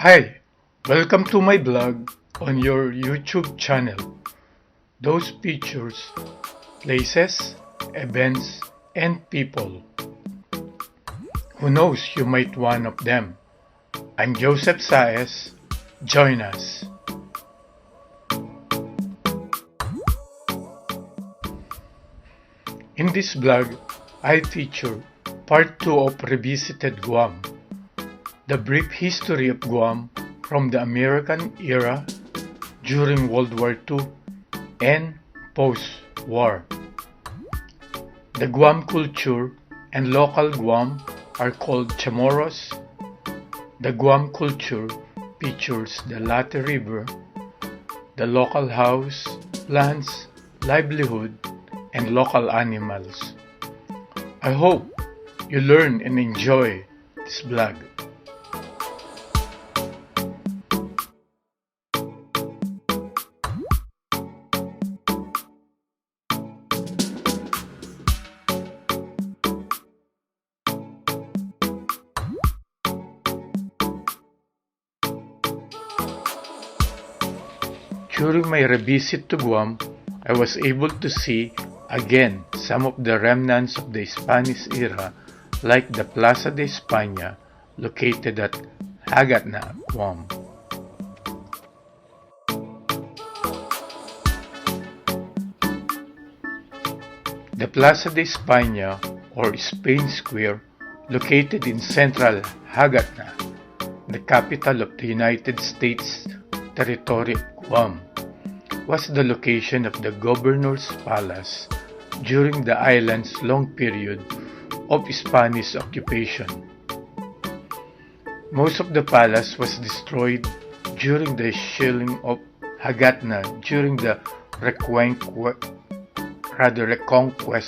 Hi, welcome to my blog on your YouTube channel. Those pictures, places, events, and people. Who knows, you might one of them. I'm Joseph Saez. Join us. In this blog, I feature part 2 of Revisited Guam. The brief history of Guam from the American era, during World War II, and post-war. The Guam culture and local Guam are called Chamorros. The Guam culture features the Late River, the local house, plants, livelihood, and local animals. I hope you learn and enjoy this blog. During my revisit to Guam, I was able to see again some of the remnants of the Spanish era, like the Plaza de España located at Hagatna, Guam. The Plaza de España, or Spain Square, located in central Hagatna, the capital of the United States territory of Guam, was the location of the governor's palace during the island's long period of Spanish occupation. Most of the palace was destroyed during the shelling of Hagatna during the reconquest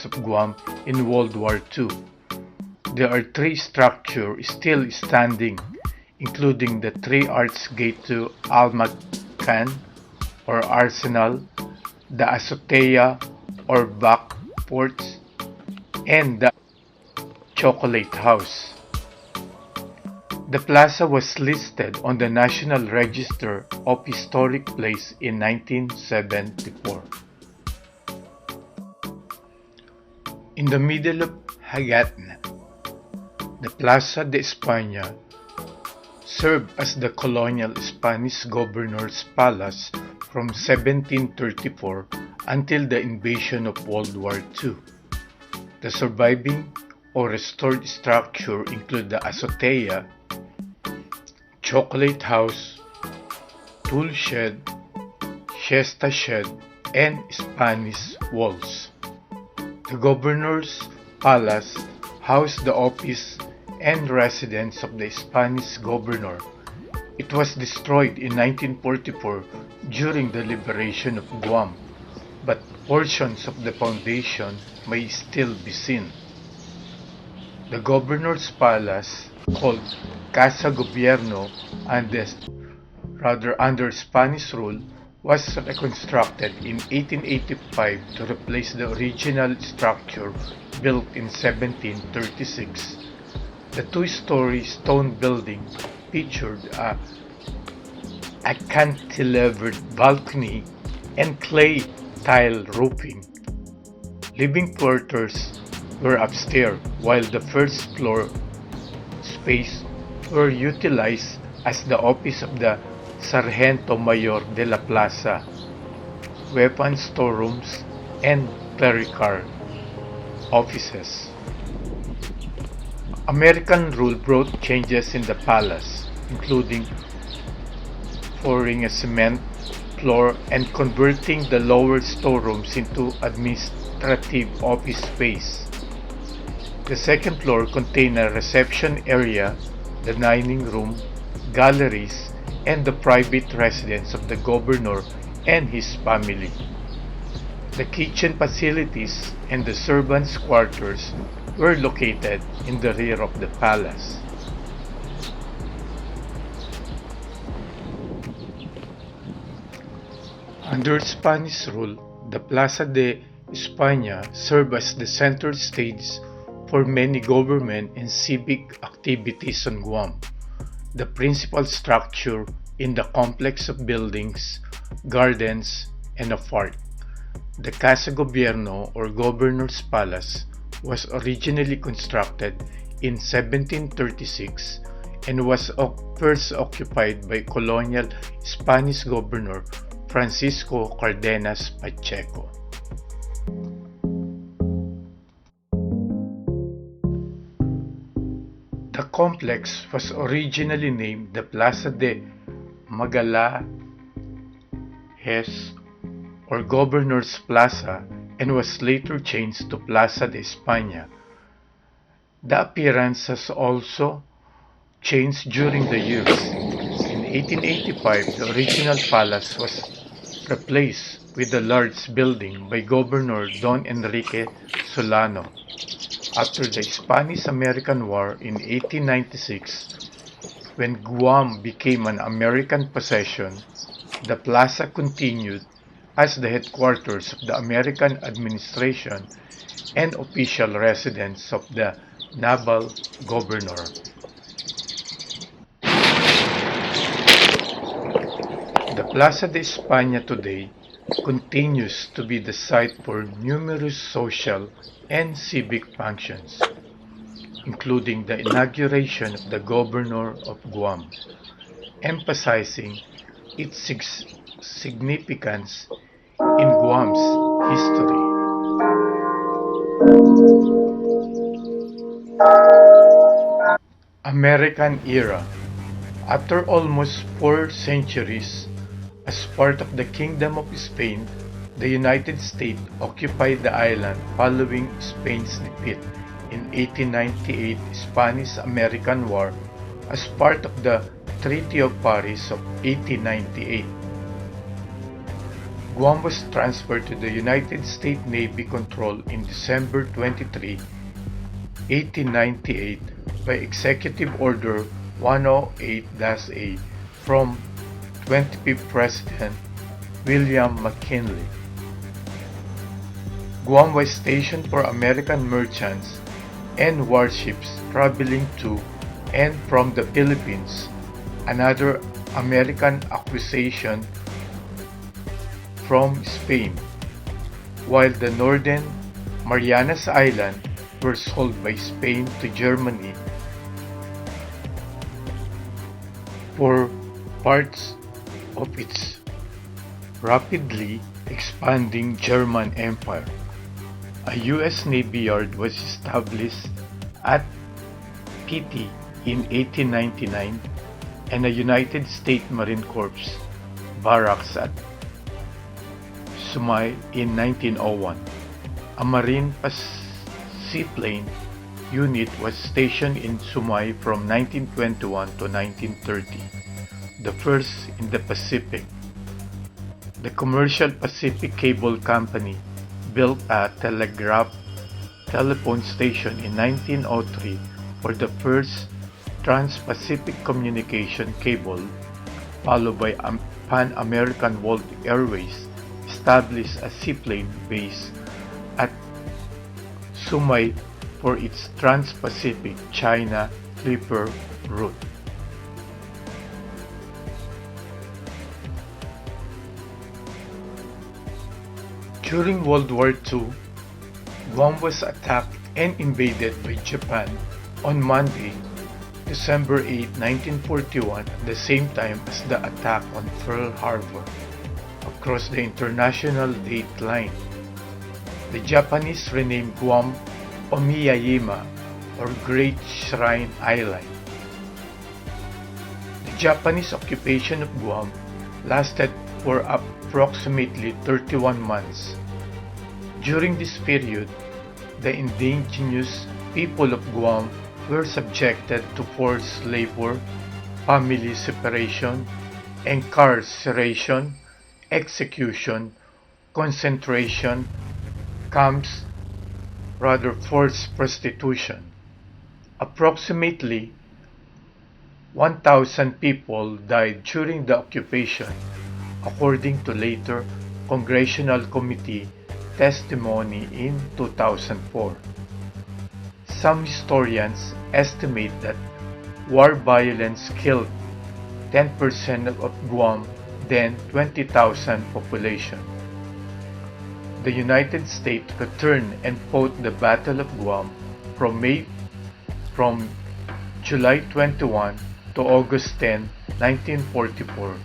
of Guam in World War II. There are three structures still standing, including the three-arched gate to Almacan or Arsenal, the azotea or back porch, and the Chocolate House. The plaza was listed on the National Register of Historic Places in 1974. In the middle of Hagatna, the Plaza de España served as the colonial Spanish governor's palace from 1734 until the invasion of World War II. The surviving or restored structure include the azotea, chocolate house, tool shed, siesta shed, and Spanish walls. The governor's palace housed the office and residence of the Spanish governor. It was destroyed in 1944 during the liberation of Guam, but portions of the foundation may still be seen. The governor's palace, called Casa Gobierno under Spanish rule, was reconstructed in 1885 to replace the original structure built in 1736. The two-story stone building featured a cantilevered balcony and clay tile roofing. Living quarters were upstairs, while the first floor space were utilized as the office of the Sargento Mayor de la Plaza, weapons storerooms, and clerical offices. American rule brought changes in the palace, including pouring a cement floor and converting the lower storerooms into administrative office space. The second floor contained a reception area, the dining room, galleries, and the private residence of the governor and his family. The kitchen facilities and the servants' quarters were located in the rear of the palace. Under Spanish rule, the Plaza de España served as the center stage for many government and civic activities on Guam. the principal structure in the complex of buildings, gardens, and a park. The Casa Gobierno or Governor's Palace was originally constructed in 1736 and was first occupied by colonial Spanish Governor Francisco Cardenas Pacheco. The complex was originally named the Plaza de Magalhaes or Governor's Plaza and was later changed to Plaza de España. The appearance has also changed during the years. In 1885, the original palace was replaced with a large building by Governor Don Enrique Solano. After the Spanish-American War in 1896, when Guam became an American possession, the plaza continued as the headquarters of the American administration and official residence of the naval governor. The Plaza de España today continues to be the site for numerous social and civic functions, including the inauguration of the Governor of Guam, emphasizing its significance in Guam's history. American era. After almost 4 centuries, as part of the Kingdom of Spain, the United States occupied the island following Spain's defeat in 1898 Spanish-American War as part of the Treaty of Paris of 1898. Guam was transferred to the United States Navy control in December 23, 1898 by Executive Order 108-A from 25th President William McKinley. Guam was stationed for American merchants and warships traveling to and from the Philippines, another American acquisition from Spain, while the northern Marianas Islands were sold by Spain to Germany for parts of its rapidly expanding German Empire. A U.S. Navy yard was established at Petty in 1899 and a United States Marine Corps barracks at Sumay in 1901. A Marine seaplane unit was stationed in Sumay from 1921 to 1930, the first in the Pacific. The Commercial Pacific Cable Company built a telephone station in 1903 for the first trans-Pacific communication cable, followed by Pan American World Airways established a seaplane base at Sumay for its trans-Pacific China Clipper route. During World War II, Guam was attacked and invaded by Japan on Monday, December 8, 1941, at the same time as the attack on Pearl Harbor across the international date line. The Japanese renamed Guam Omiyajima, or Great Shrine Island. The Japanese occupation of Guam lasted for approximately 31 months. During this period, the indigenous people of Guam were subjected to forced labor, family separation, incarceration, execution, concentration camps, forced prostitution. Approximately 1,000 people died during the occupation, according to later Congressional Committee testimony in 2004. Some historians estimate that war violence killed 10% of Guam, then 20,000 population. The United States returned and fought the Battle of Guam from July 21 to August 10, 1944,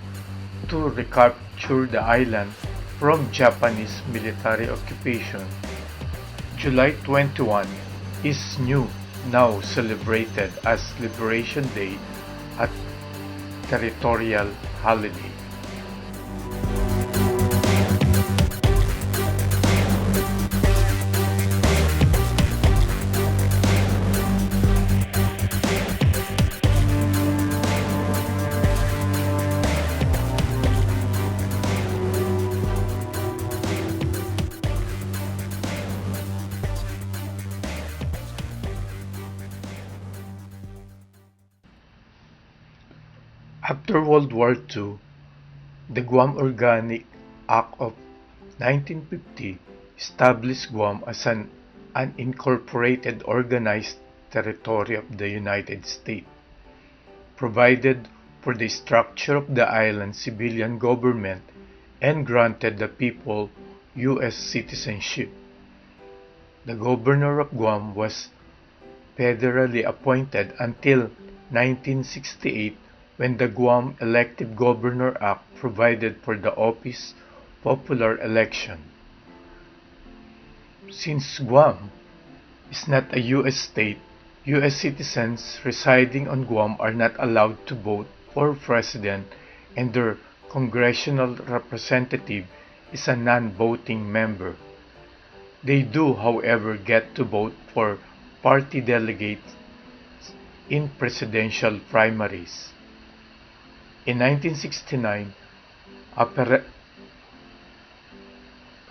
to recapture the island from Japanese military occupation. July 21 is now celebrated as Liberation Day, a territorial holiday. After World War II, the Guam Organic Act of 1950 established Guam as an unincorporated organized territory of the United States, provided for the structure of the island's civilian government, and granted the people U.S. citizenship. The governor of Guam was federally appointed until 1968, when the Guam Elective Governor Act provided for the office popular election. Since Guam is not a U.S. state, U.S. citizens residing on Guam are not allowed to vote for president, and their congressional representative is a non-voting member. They do, however, get to vote for party delegates in presidential primaries. In 1969, a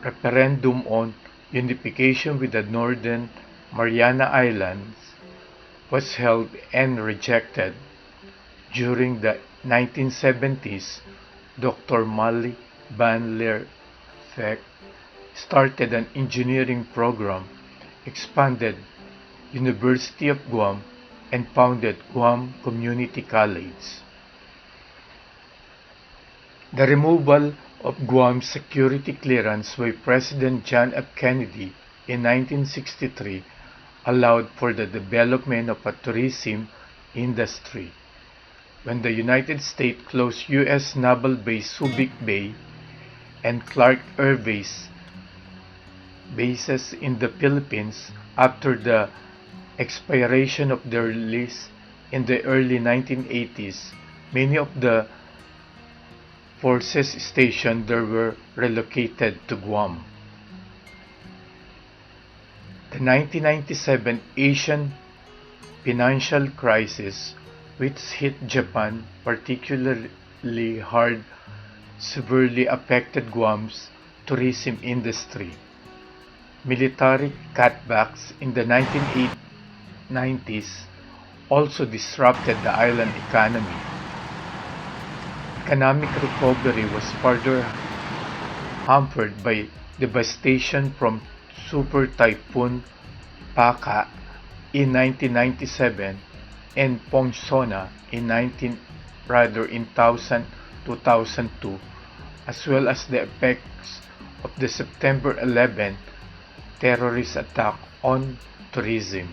referendum on unification with the Northern Mariana Islands was held and rejected. During the 1970s, Dr. Mali Van Leerfeck started an engineering program, expanded University of Guam, and founded Guam Community College. The removal of Guam's security clearance by President John F. Kennedy in 1963 allowed for the development of a tourism industry. When the United States closed U.S. Naval Base Subic Bay and Clark Air Base bases in the Philippines after the expiration of their lease in the early 1980s, many of the forces stationed there were relocated to Guam. The 1997 Asian financial crisis, which hit Japan particularly hard, severely affected Guam's tourism industry. Military cutbacks in the 1990s also disrupted the island economy. Economic recovery was further hampered by devastation from Super Typhoon Paka in 1997 and Pongsona in 2002, as well as the effects of the September 11 terrorist attack on tourism.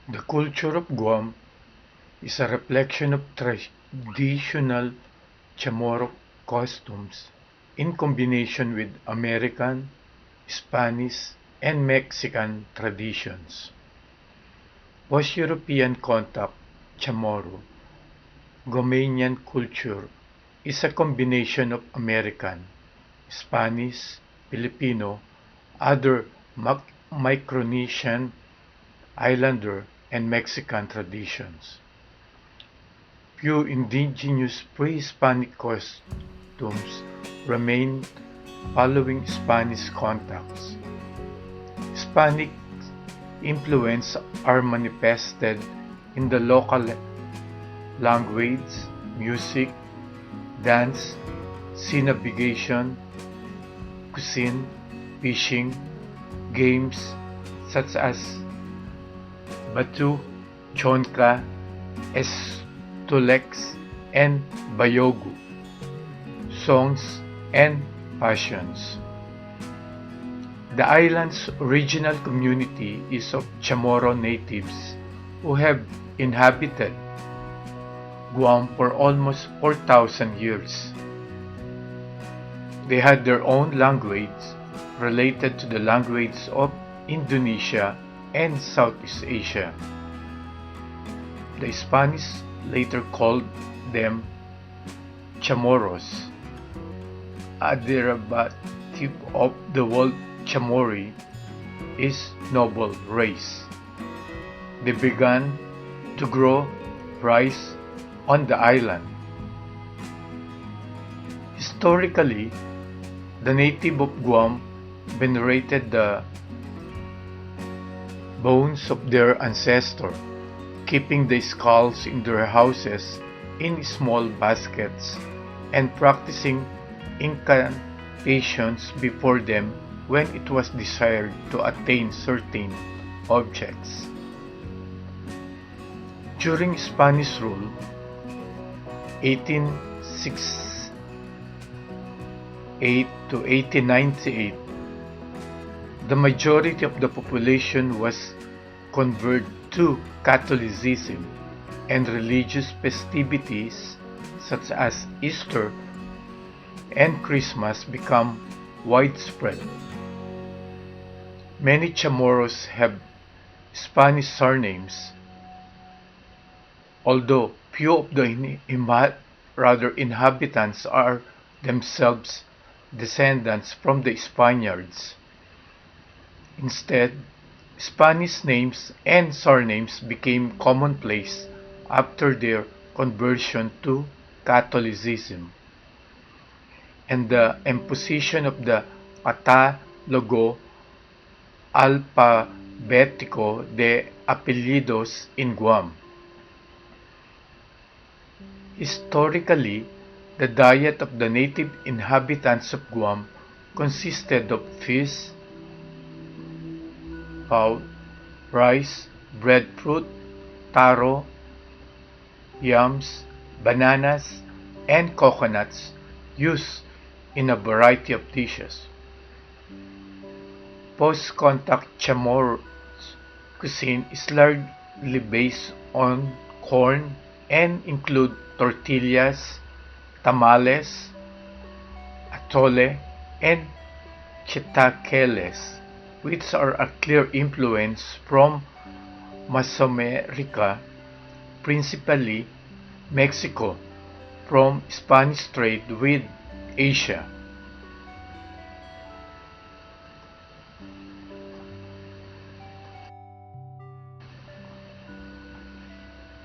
The culture of Guam is a reflection of traditional Chamorro costumes in combination with American, Spanish, and Mexican traditions. Post-European contact Chamorro Guamanian culture is a combination of American, Spanish, Filipino, other Micronesian, Islander, and Mexican traditions. Few indigenous pre-Hispanic customs remained following Spanish contacts. Hispanic influence are manifested in the local language, music, dance, sea navigation, cuisine, fishing, games such as Batu, Chonka, Estulex, and Bayogu, songs, and fashions. The island's original community is of Chamorro natives who have inhabited Guam for almost 4,000 years. They had their own language related to the language of Indonesia and Southeast Asia. The Spanish later called them Chamorros, a derivative of the word Chamorri is noble race. They began to grow rice on the island. Historically, the native of Guam venerated the bones of their ancestor, keeping the skulls in their houses in small baskets and practicing incantations before them when it was desired to attain certain objects. During Spanish rule, 1868 to 1898, the majority of the population was converted to Catholicism, and religious festivities such as Easter and Christmas become widespread. Many Chamorros have Spanish surnames, although few of the inhabitants are themselves descendants from the Spaniards. Instead, Spanish names and surnames became commonplace after their conversion to Catholicism, and the imposition of the Catálogo Alfabético de Apellidos in Guam. Historically, the diet of the native inhabitants of Guam consisted of fish, fowl, rice, breadfruit, taro, yams, bananas, and coconuts used in a variety of dishes. Post-contact Chamorro cuisine is largely based on corn and include tortillas, tamales, atole, and chilaquiles, which are a clear influence from Mesoamerica, principally Mexico, from Spanish trade with Asia.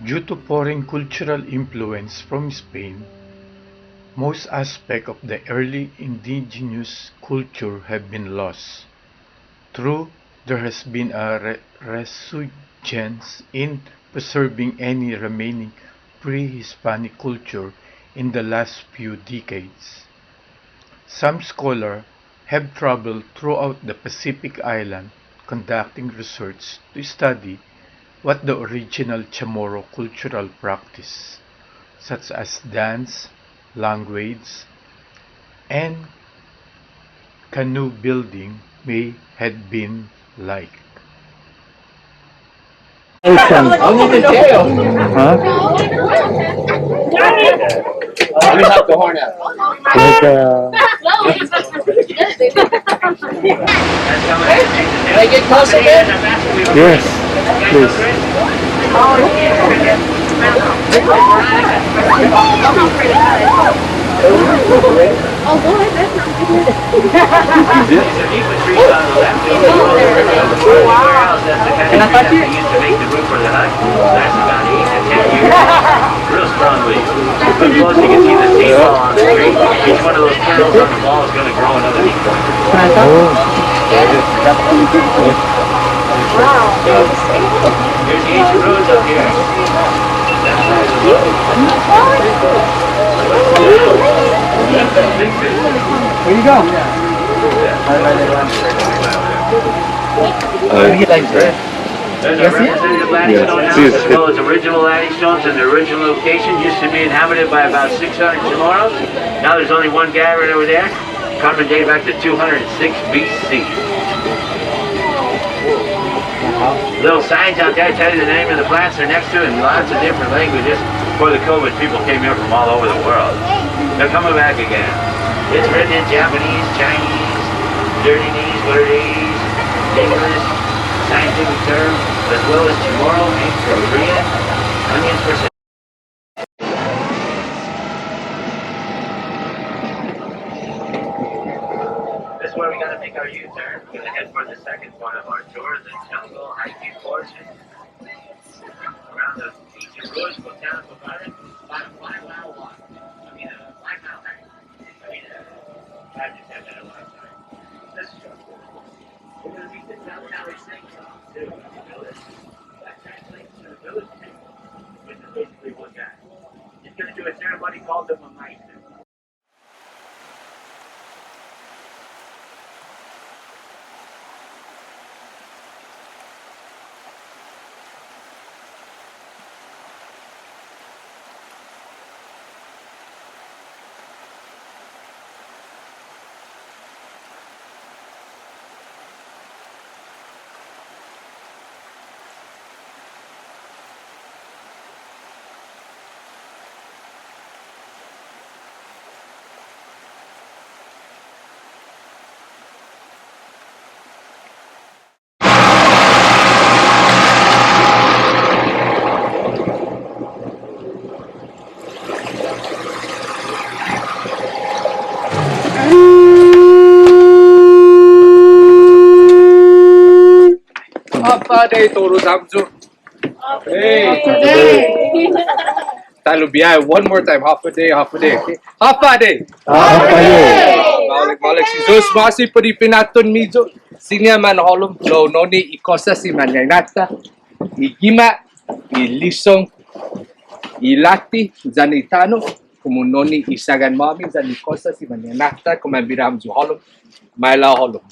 Due to foreign cultural influence from Spain, most aspects of the early indigenous culture have been lost. True, there has been a resurgence in preserving any remaining pre-Hispanic culture in the last few decades. Some scholars have traveled throughout the Pacific Island conducting research to study what the original Chamorro cultural practice, such as dance, language, and canoe building may have been like. I'm in jail. Huh? Let me knock the horn out. Like, Can I get closer, man? yes, please. Can I touch it? That's about 8 to 10 years. Real strong leaves. Up close you can see the seed ball on the tree. Each one of those kernels on the ball is going to grow another leaf. Here's the ancient roads up here. Where you go? He likes red. There's a representative ladystone house as well as original ladystones, and the original location used to be inhabited by about 600 Chamorros. Now there's only one guy right over there. Carmen dated back to 206 BC. Little signs out there tell you the name of the plants they're next to in lots of different languages. Before the COVID, people came here from all over the world. They're coming back again. It's written in Japanese, Chinese, Dirtinese, Wordese, English, scientific term, as well as Chamorro, ink for Korean, onions for This is where we gotta make our U-turn. We're gonna head for the second part of our tour, the jungle hiking portion. Around the ancient ruins, botanical garden, about a 5-mile walk. 5-mile hike. 5 to 10 minute walk. This is we're gonna meet the downtown snake song too. Village. That translates to the village name, which is basically one guy. He's gonna do a ceremony called the Mamite. Day Toro Zamzu. Talubiay, one more time. Half a day, half a day. Okay? Half a day. Malik si Zeus masi pudi pinatun mizo. Sinya man holum lo noni ikosa si manyanata. Igima, ilisong, ilati, zanitano. Kumunoni isagan mami zanikosa si manyanata. Kumabiram zu holum. Maila holum.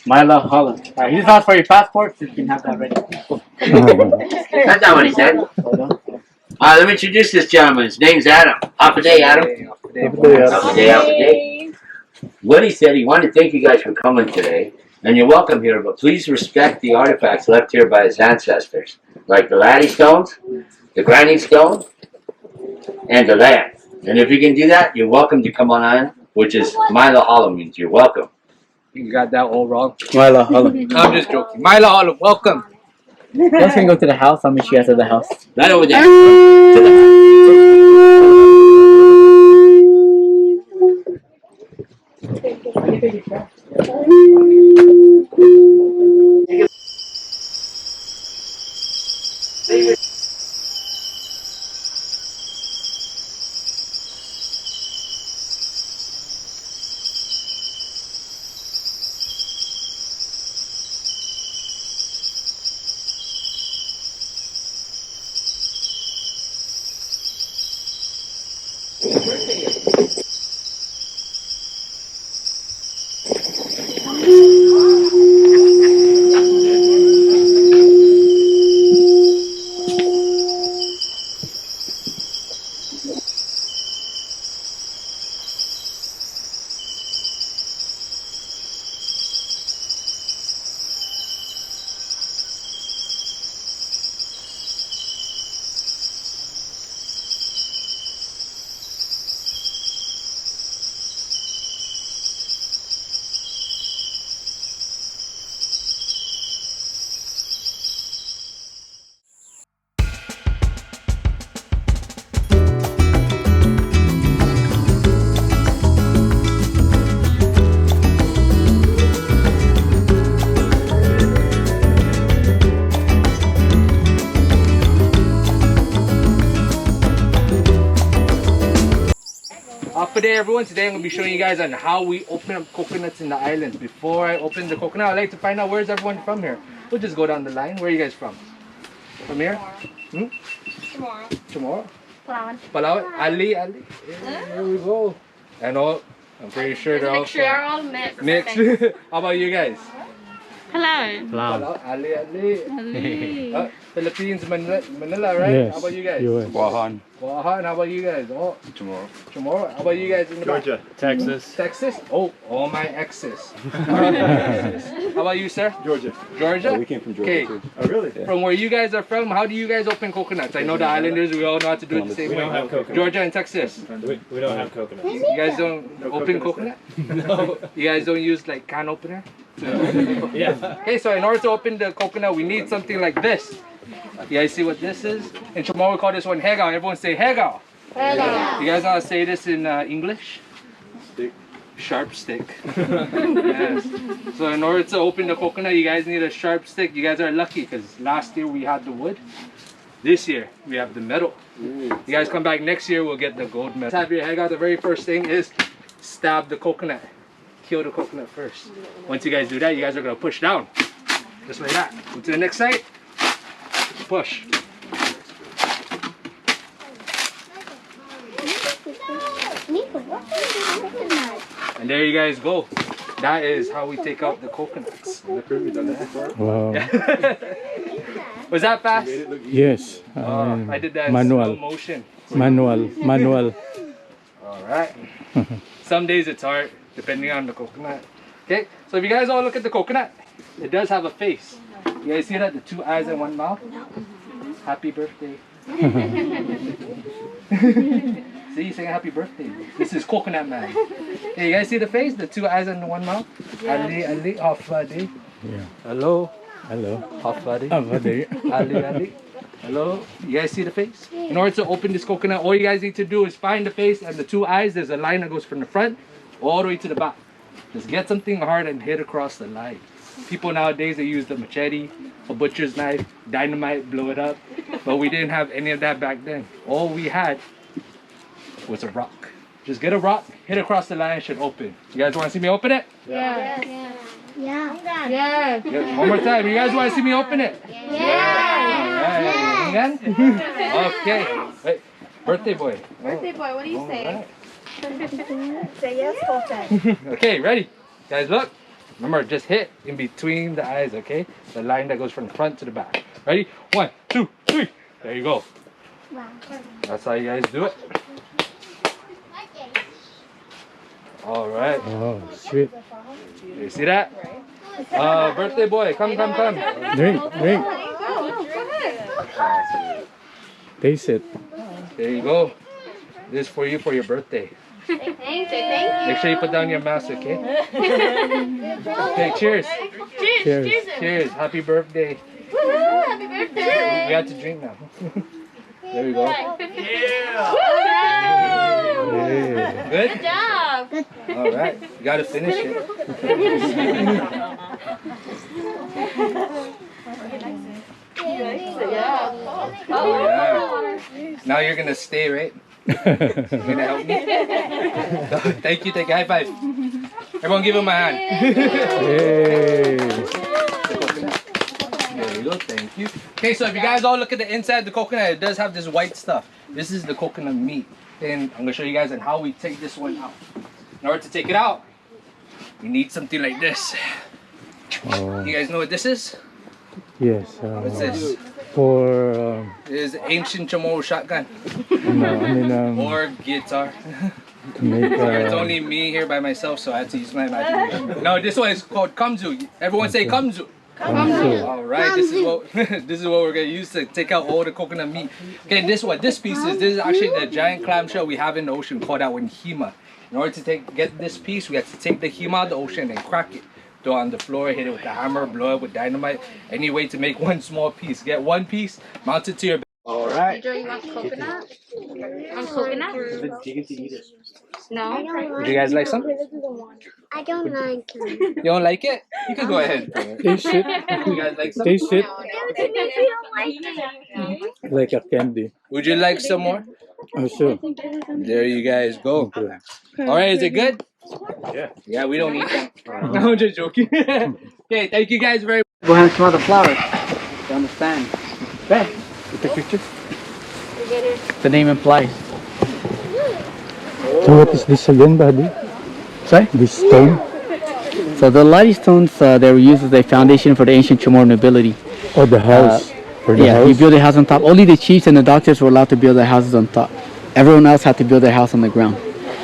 Milo Holland. He just asked for your passport, so you can have that ready. That's not what he said. Let me introduce this gentleman. His name's Adam. Half a day, Adam. Half a day. What he said, he wanted to thank you guys for coming today, and you're welcome here, but please respect the artifacts left here by his ancestors, like the laddie stones, the grinding stone, and the land. And if you can do that, you're welcome to come on in, which is Milo Hollow means you're welcome. You got that all wrong. Mila, hello. I'm just joking. Mila Hollow, welcome. You guys can go to the house. I'll meet you guys at the house. Right over there. To the Okay, everyone, today I'm going to be showing you guys on how we open up coconuts in the island. Before I open the coconut, I'd like to find out where's everyone from here. We'll just go down the line. Where are you guys from? From here? Tomorrow. Tomorrow? Palawan. Palawan? Ali. Here we go. And all, I'm pretty sure they're all Make sure you're all mixed. mixed. How about you guys? Hello. Palawan, Ali. Philippines, Manila, right? Yes. How about you guys? US. Wuhan. How about you guys? Oh, Tomorrow. How about you guys in the back? Georgia. Texas. Texas? Oh, all my exes. How about you, sir? Georgia. Georgia? Oh, we came from Georgia Okay. too. Oh, really? Yeah. From where you guys are from, how do you guys open coconuts? I know the islanders, we all know how to do it the same We way. don't have coconut. Georgia and Texas. We don't have coconuts. You guys don't open coconut? No. You guys don't use like can opener? Yeah. Okay, so in order to open the coconut, we need something like this. You guys see what this is? In Chamorro, we call this one hegao. Everyone say hegao. You guys know how to say this in English? Stick. Sharp stick. Yes. So in order to open the coconut, you guys need a sharp stick. You guys are lucky because last year we had the wood. This year we have the metal. You guys come back next year, we'll get the gold medal. Have your hegao. The very first thing is stab the coconut. Kill the coconut first. Once you guys do that, you guys are gonna push down. Just like that. Go to the next side. Push. And there you guys go. That is how we take out the coconuts. Wow. Was that fast? Yes. I did that in manual. slow motion. Manual. Alright. Some days it's hard, depending on the coconut. Okay, so if you guys all look at the coconut, it does have a face. You guys see that? The two eyes and one mouth? Happy birthday. See, saying happy birthday. This is Coconut Man. Hey, you guys see the face? The two eyes and the one mouth? Ali, Hafadi. Yeah. Hello. Hello. Hafadi. Avadi. Ali. Hello. You guys see the face? In order to open this coconut, all you guys need to do is find the face and the two eyes. There's a line that goes from the front all the way to the back. Just get something hard and hit across the line. People nowadays, they use the machete, a butcher's knife, dynamite, blow it up. But we didn't have any of that back then. All we had was a rock. Just get a rock, hit across the line, it should open. You guys want to see me open it? Yeah. Yeah, one more time. You guys want to see me open it? Yeah. Again? Okay. Wait. Birthday boy. Birthday boy, what do you say? Alright. Say yes, Jose. Okay, ready? Guys, look. Remember, just hit in between the eyes, okay? The line that goes from the front to the back. Ready? 1, 2, 3. There you go. That's how you guys do it. All right. Oh, sweet. You see that? Birthday boy, come. Drink. Taste it. There you go. This is for you for your birthday. Thank you. Make sure you put down your mask, okay? Okay, cheers. Cheers. Happy birthday. Happy birthday. We have to drink now. There we go. Yeah. Good? Good job. All right. You got to finish it. Oh, yeah. Now you're going to stay, right? You're going to help me? Thank you. Take a high five. Everyone give him a hand. Yay. There you go, thank you. Okay, so if you guys all look at the inside of the coconut, it does have this white stuff. This is the coconut meat. And I'm gonna show you guys on how we take this one out. In order to take it out, you need something like this. Oh, You guys know what this is? yes. What's this? For It is ancient Chamorro shotgun or guitar. to make It's only me here by myself, so I had to use my imagination. No, this one is called kamzu. Everyone say kamzu. All right, this is what we're gonna use to take out all the coconut meat. Okay, this piece is actually the giant clamshell we have in the ocean called out in hima. In order to get this piece, we have to take the hima out of the ocean and crack it. Throw it on the floor, hit it with a hammer, blow it with dynamite. Any way to make one small piece. Get one piece, mount it to your. All right. Joe, you want coconut? Want coconut? No. Would you guys like some? I don't like them. You don't like it? You can go ahead. taste it. You guys like some? Taste it If you don't like them. like a candy. Would you like some more? Oh, sure. There you guys go. Okay. All right, is it good? Yeah. Yeah, we don't eat that. I'm just joking. Okay, thank you guys very much. Go ahead and smell the flowers. You understand? Okay. Take picture. The name implies. So what is this again, buddy? Sorry? This stone? So the Ladi stones, they were used as a foundation for the ancient Chamorro nobility. Oh, the house. For the Yeah, house? you build a house on top. Only the chiefs and the doctors were allowed to build their houses on top. Everyone else had to build their house on the ground.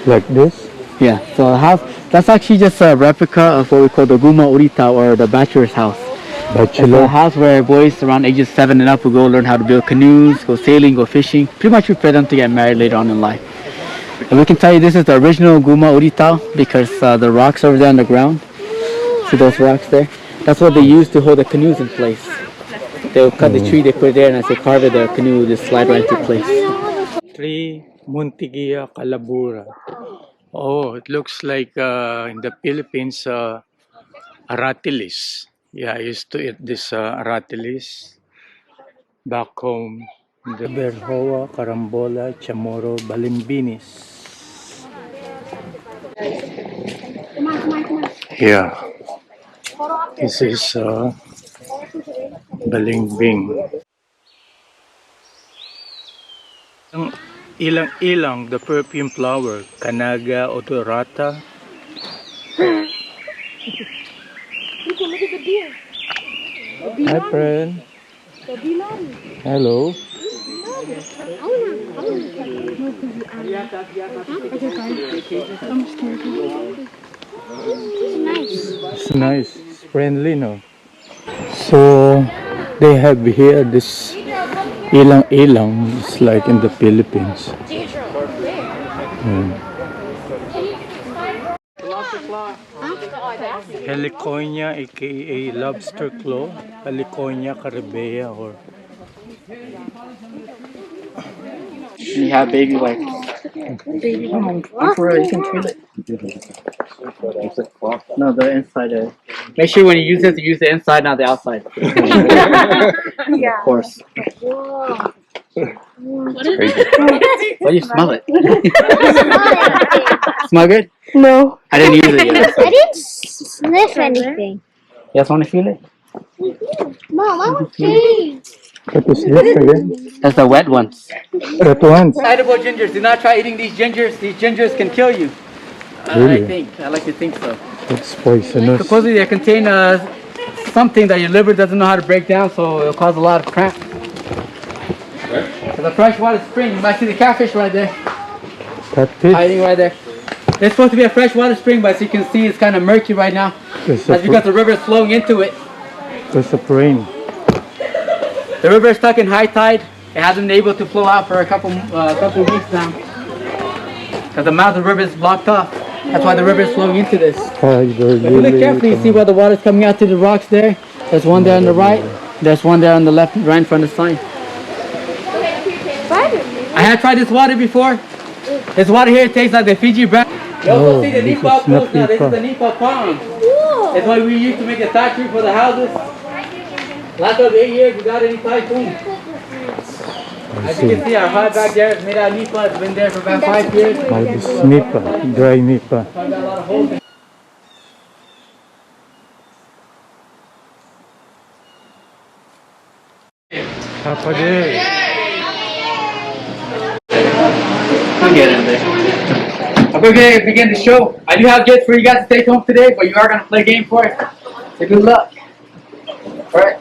Like this? Yeah, so the house, that's actually just a replica of what we call the Guma Urita, or the bachelor's house. It's a Bachelor? house where boys around ages 7 and up will go learn how to build canoes, go sailing, go fishing. Pretty much prepare them to get married later on in life. And we can tell you this is the original Guma Urita because the rocks over there on the ground, see those rocks there? That's what they use to hold the canoes in place. They'll cut the tree, they put it there, and as they carve it, the canoe will just slide right into place. Tree Muntigia Calabura. Oh, it looks like in the Philippines, aratilis. Yeah, I used to eat this aratilis back home. The Berhoa, Carambola, Chamorro, Balimbinis. Yeah, this is Balimbing. Ilang-ilang, the perfume flower, Canaga odorata. Hi, friend. Hello. It's nice. It's friendly, no? So, they have here this ilang-ilang. It's like in the Philippines. Heliconia, aka lobster claw, Heliconia caribea, or You have baby wipes. For real, you can feel it. No, the inside. Make sure when you use it, you use the inside, not the outside. Yeah. Of course. What is Why do you smell it? Smell good? No. I didn't use it yet. I didn't sniff anything. You guys want to feel it? Mom, I want taste. What is this again? That's the wet ones. That one. Edible gingers. Do not try eating these gingers. These gingers can kill you. Really? I think. I like to think so. It's poisonous. Supposedly they contain something that your liver doesn't know how to break down, so it'll cause a lot of cramp. There's a freshwater spring. You might see the catfish right there. Catfish. Hiding right there. It's supposed to be a freshwater spring, but as you can see, it's kind of murky right now. There's That's because the river is flowing into it. a rain. The river is stuck in high tide. It hasn't been able to flow out for a couple weeks now. Because the mouth of the river is blocked off. That's why the river is flowing into this. If you look carefully, you see where the water is coming out to the rocks there. There's one there on the right. There's one there on the left, right in front of the sign. I had tried this water before. This water here tastes like the Fiji brand. You also see the this Nepal is not pools now. This is Nepal. the Nepal pond. That's why we used to make a factory for the houses. Last of 8 years, we got any typhoon. As you can see, our hut back there is made out of Nepal. It's been there for about 5 years. Oh, this is nipa. Dry nipa. So I got a lot of holes in. Papa Day. I'll get in there. I'm going to begin the show. I do have gifts for you guys to take home today, but you are going to play a game for it. So good luck. Alright.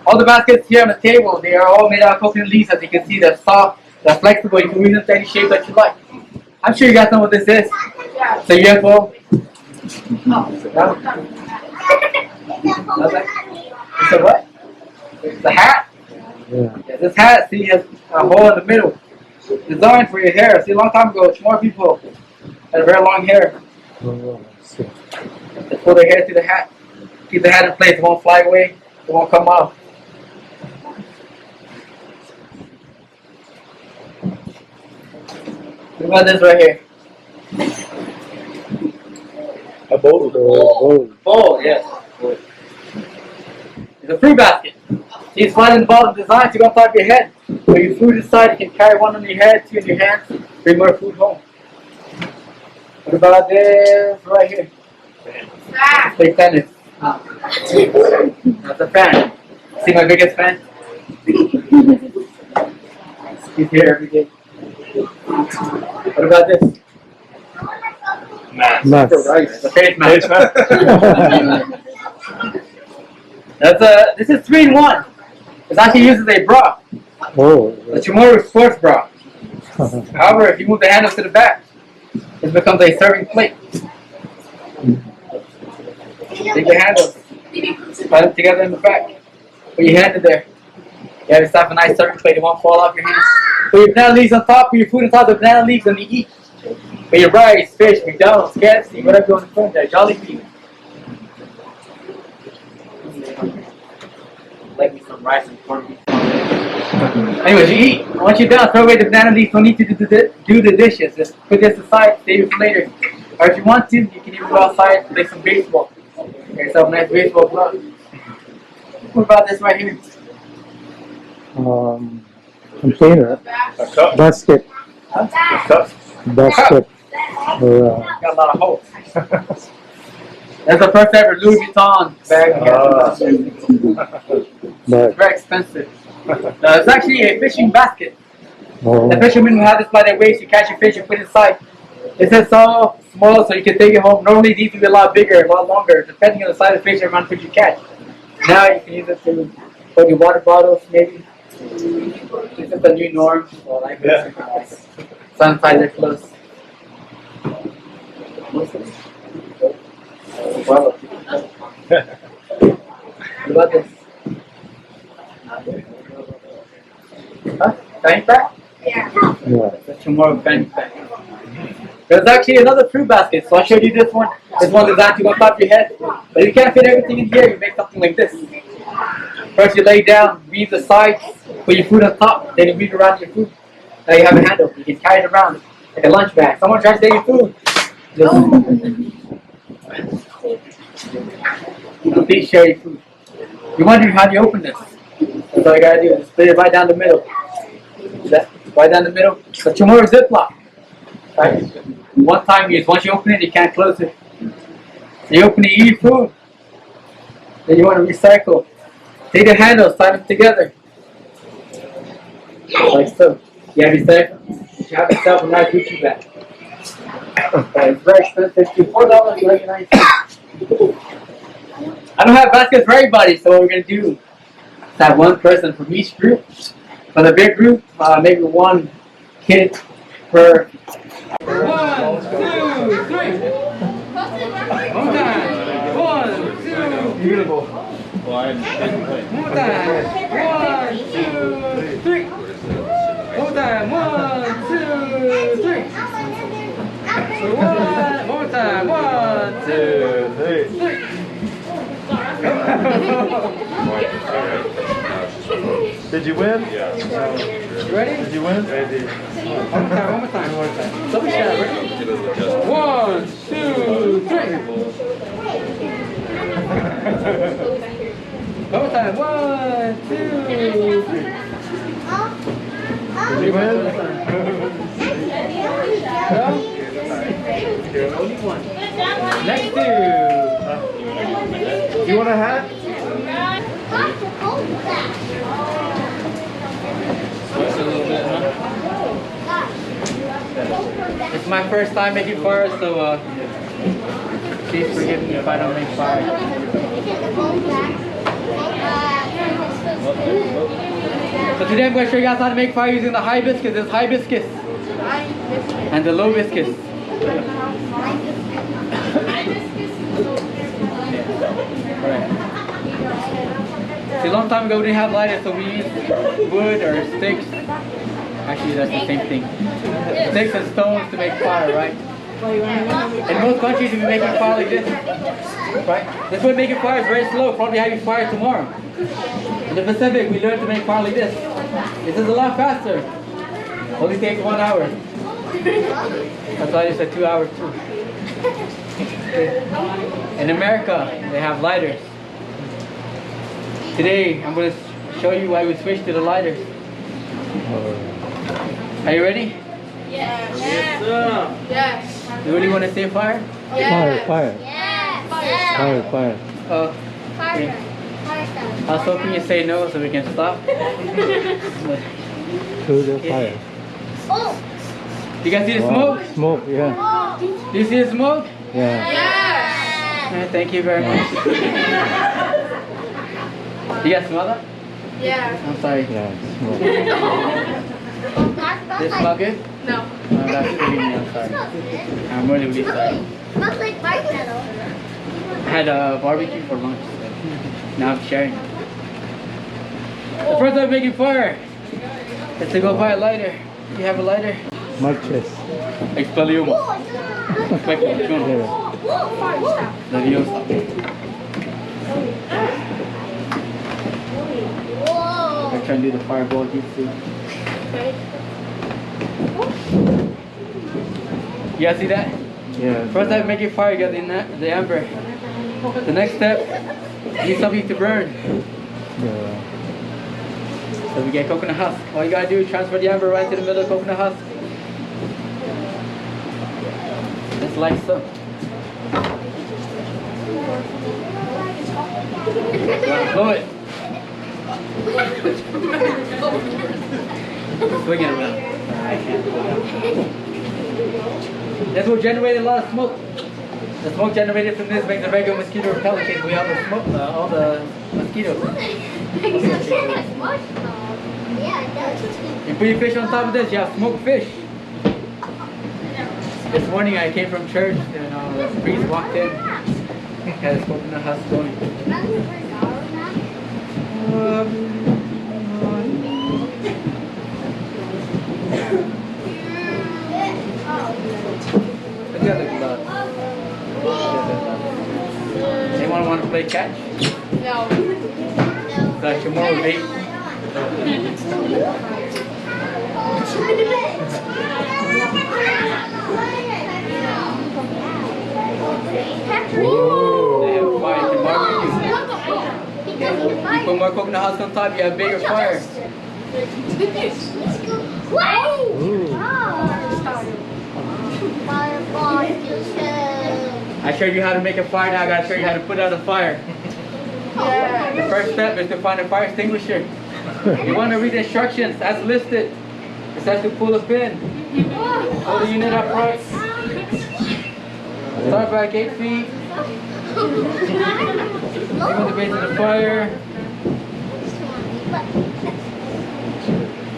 All the baskets here on the table, they are all made out of coconut leaves. As you can see, they're soft, they're flexible. You can use them to any shape that you like. I'm sure you guys know what this is. So you have all. It's a what? It's a hat. Yeah. Yeah, this hat, see, has a hole in the middle. Designed for your hair. See, a long time ago, more people had very long hair. Oh, I see. They pull their hair through the hat. Keep the hat in place. It won't fly away. It won't come off. What about this right here? A bowl. Bowl. Bowl, yes. It's a fruit basket. See, it's flat in the bottom, designed to go on top of your head. Put your food aside, you can carry one on your head, two in your hands, bring more food home. What about this right here? Play tennis. That's a fan. See my biggest fan? He's here every day. What about this? Math. Math. Rice. The face man. Face math. This is 3-in-1. It's actually used as a bra. Oh. The Chamorro sports bra. However, if you move the handles to the back, it becomes a serving plate. Take the handles, slide them together in the back. Put your hand in there. You have yourself a nice serving plate. It won't fall off your hands. Put your banana leaves on top. Put your food on top of the banana leaves and you eat. Put your rice, fish, McDonald's, KFC, whatever you want to put in there. Jolly Bee. Like me some rice and corned beef. Anyways, you eat. Once you're done, throw away the banana leaves. Don't need to do the dishes. Just put this aside, save it for later. Or if you want to, you can even go outside and play some baseball. Get yourself a nice baseball glove. What about this right here? Container. A cup. Basket. A cup. Basket. Or, Got a lot of holes. That's the first ever Louis Vuitton bag. but, It's very expensive. It's actually a fishing basket. oh, The fishermen who have this by their waist, you catch your fish and put it inside. This is so small so you can take it home. Normally these would be a lot bigger, a lot longer, depending on the size of the fish and amount of fish you catch. Now you can use it to put your water bottles, maybe. This is the new norm. So like Yeah. sanitizer clothes. Wow. What about this? Huh? Fanny pack? yeah. That's tomorrow fanny pack. There's actually another fruit basket, so I'll show you this one. This one designed to go on top of your head. But if you can't fit everything in here, you make something like this. First you lay down, weave the sides, put your food on top, then you weave around your food. Now you have a handle, you can carry it around like a lunch bag. Someone tries to take your food. Just please share your food. You're wondering how do you open this? That's all you gotta do, just split it right down the middle. Right down the middle. So tomorrow Ziploc. Right? One time use. Once you open it, you can't close it. So you open it, you eat food. Then you want to recycle. Take the handles, tie them together. Like so. You have recycle. You have yourself a nice Gucci bag. It's very expensive. $4.99. I don't have baskets for everybody, so what we're going to do is have one person from each group. For the big group, maybe one kid per. 1, 2, 3. One time. 1, 2. Beautiful. One time. 1, 2, 3. One time. 1, 2, 3. One more time. 1, 2, 3. Did you win? You ready? Did you win? One Ready. more time. Double shot, ready? 1, 2, 3. One more time. 1, 2, 3. Did you win? Next two. Do you want a hat? It's my first time making fire, so please forgive me if I don't make fire. So today I'm going to show you guys how to make fire using the hibiscus. This hibiscus and the low viscus. See, a long time ago we didn't have lighters, so we used wood or sticks. Actually, that's the same thing. Sticks and stones to make fire, right? In most countries, you'll be making fire like this, right? This way making fire is very slow, probably having fire tomorrow. In the Pacific, we learned to make fire like this. This is a lot faster. Only takes 1 hour. That's why I said 2 hours too. In America, they have lighters. Today, I'm going to show you why we switched to the lighters. Are you ready? Yes. Yes. You really want to say fire? Fire. Yes. Oh, Fire. I was hoping you say no so we can stop. To the fire. Oh. You guys see the Wow. smoke? Smoke, yeah. Do you see the smoke? Yeah. Yes. Thank you very much. You guys smell that? Yes. I'm sorry. Yeah, smoke. Does it smell good? No. That's really me. I'm sorry. I'm really, really sorry. Smells like marshmallow. I had a barbecue for lunch. So now I'm sharing. The first time making fire is to go buy a lighter. You have a lighter? Marches. Expelliarmus. Yeah. Leviosa. Whoa. I'm trying to do the fireball here too. You guys see that? Yeah. First time making fire, you got the ember. The next step, you need something to burn. Yeah. So we get coconut husk. All you gotta do is transfer the ember right to the middle of the coconut husk. Just like so. Blow it. Swing it around. I can't pull it out. This will generate a lot of smoke. The smoke generated from this makes a very good mosquito repellent case. We have the smoke, all the mosquitoes. Yeah, it does. You put your fish on top of this, you have smoked fish. This morning I came from church and the priest walked in. Had his coconut husk going. Look at the blood. Anyone want to play catch? No. Got your more bait. They have fire to barbecue. You put more coconut husk on top, you have bigger fire. I showed you how to make a fire, now I gotta show you how to put out a fire. The first step is to find a fire extinguisher. You want to read the instructions as listed. It says to pull a pin. Pull the unit upright. Start back 8 feet. Aim at the base of the fire.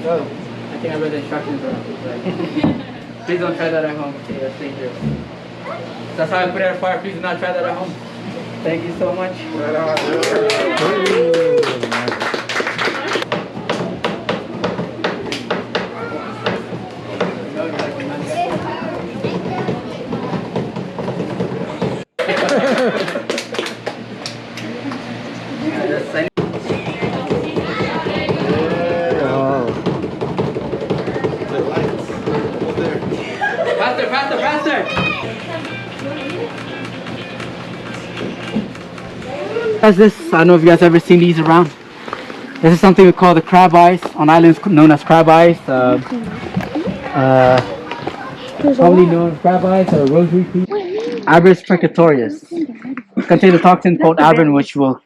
Oh, I think I read the instructions wrong. Please don't try that at home. Okay, that's dangerous. That's how I put out a fire. Please do not try that at home. Thank you so much. Faster, faster, faster! That's this. I don't know if you guys ever seen these around. This is something we call the crab eyes on islands known as crab eyes. Probably known as crab eyes or rosary feet. Abrus precatorius. Contain a toxin called abrin, which will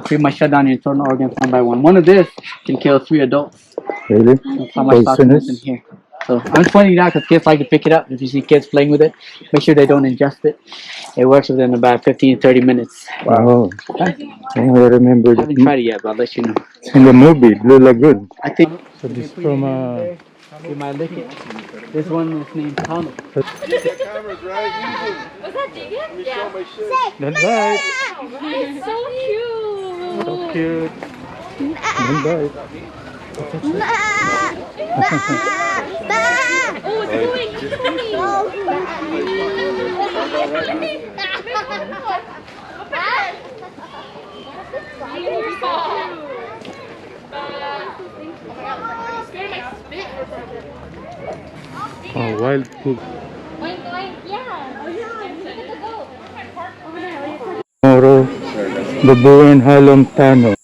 pretty much shut down your internal organs one by one. One of this can kill 3 adults. Really? That's how much toxin is in here. So I'm just pointing it out because kids like to pick it up. If you see kids playing with it, make sure they don't ingest it. It works within about 15 to 30 minutes. Wow. I remember I haven't tried it yet, but I'll let you know. in the movie, Lula Good. I think. So this from You might lick it. This one is named Tunnel. Cameras, right? Was that Deegan? Let me show my shit. That's right. It's so cute. So cute. That's right. Oh, it's going. It's Oh, wild pig. Tomorrow, babuin halong tano.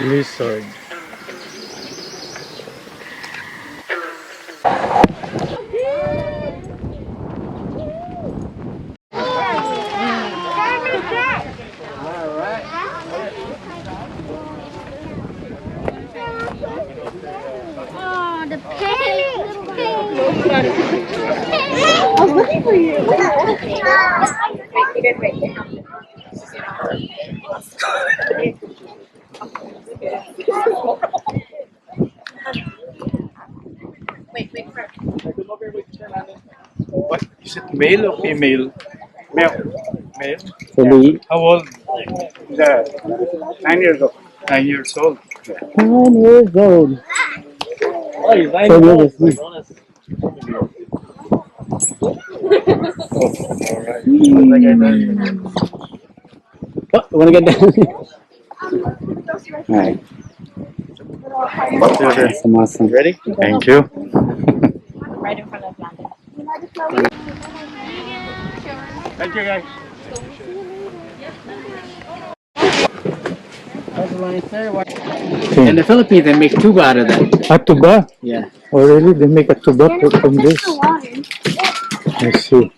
Lizard. Oh, the pig. I was looking for you. What is it, male or female? Male. Male. So the How old? 9 years old. 9 years old. 9 years old. Oh, he's 9 So years years old. What? You wanna get down? Alright. Awesome. Ready? Thank you. Thank you, guys. In the Philippines, they make tuba out of that. A tuba? Yeah. Oh, really? They make a tuba from this? I see.